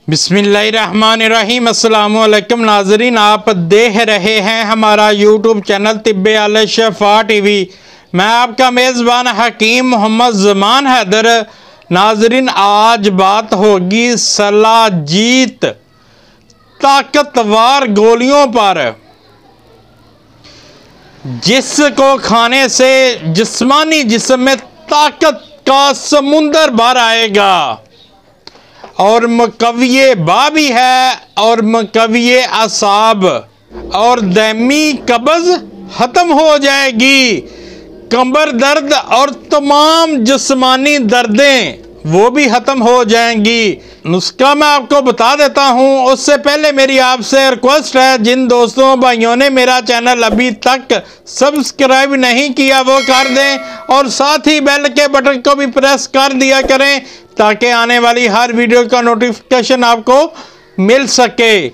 बिस्मिल्लाहिर्रहमानिर्रहीम। अस्सलाम वालेकुम नाजरीन, आप देख रहे हैं हमारा यूट्यूब चैनल तिब्बे अल शफा टीवी। मैं आपका मेज़बान हकीम मोहम्मद ज़मान हैदर। नाजरीन, आज बात होगी सलाजीत ताकतवर गोलियों पर, जिसको खाने से जिस्मानी जिस्म में ताकत का समुंदर भर आएगा और मुकव्विए बा भी है और मुकव्विए असाब, और दैमी कब्ज़ ख़त्म हो जाएगी। कमर दर्द और तमाम जिस्मानी दर्दें वो भी ख़त्म हो जाएंगी। नुस्खा मैं आपको बता देता हूँ, उससे पहले मेरी आपसे रिक्वेस्ट है, जिन दोस्तों भाइयों ने मेरा चैनल अभी तक सब्सक्राइब नहीं किया वो कर दें और साथ ही बेल के बटन को भी प्रेस कर दिया करें ताकि आने वाली हर वीडियो का नोटिफिकेशन आपको मिल सके।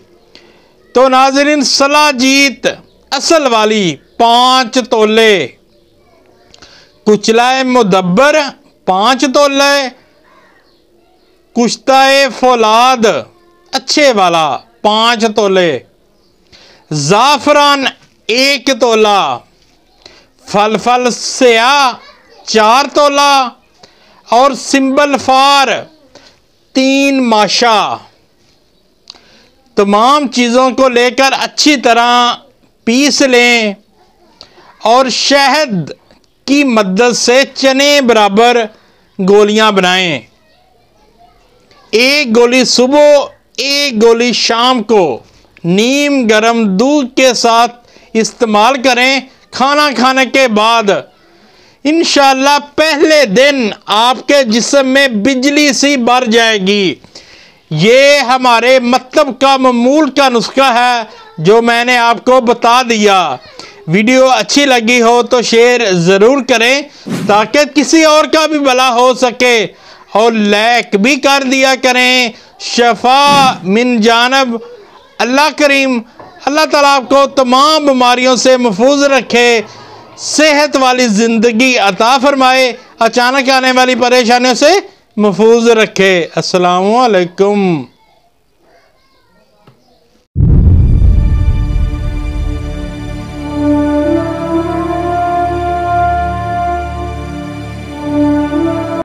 तो नाज़रीन, सलाजीत असल वाली 5 तोले, कुचलाए मुदब्बर 5 तोले, कुश्ताए फौलाद अच्छे वाला 5 तोले, ज़ाफ़रान 1 तोला, फल स्या 4 तोला और सिंबल फार 3 माशा। तमाम चीज़ों को लेकर अच्छी तरह पीस लें और शहद की मदद से चने बराबर गोलियां बनाएं। 1 गोली सुबह, 1 गोली शाम को नीम गर्म दूध के साथ इस्तेमाल करें खाना खाने के बाद। इंशाअल्लाह पहले दिन आपके जिस्म में बिजली सी भर जाएगी। ये हमारे मतलब का मामूल का नुस्खा है जो मैंने आपको बता दिया। वीडियो अच्छी लगी हो तो शेयर ज़रूर करें ताकि किसी और का भी भला हो सके, और लाइक भी कर दिया करें। शफा मिन जानब अल्लाह करीम। अल्लाह ताला आपको तमाम बीमारियों से महफूज रखे, सेहत वाली ज़िंदगी अता फरमाए, अचानक आने वाली परेशानियों से महफूज रखे। अस्सलामु अलैकुम।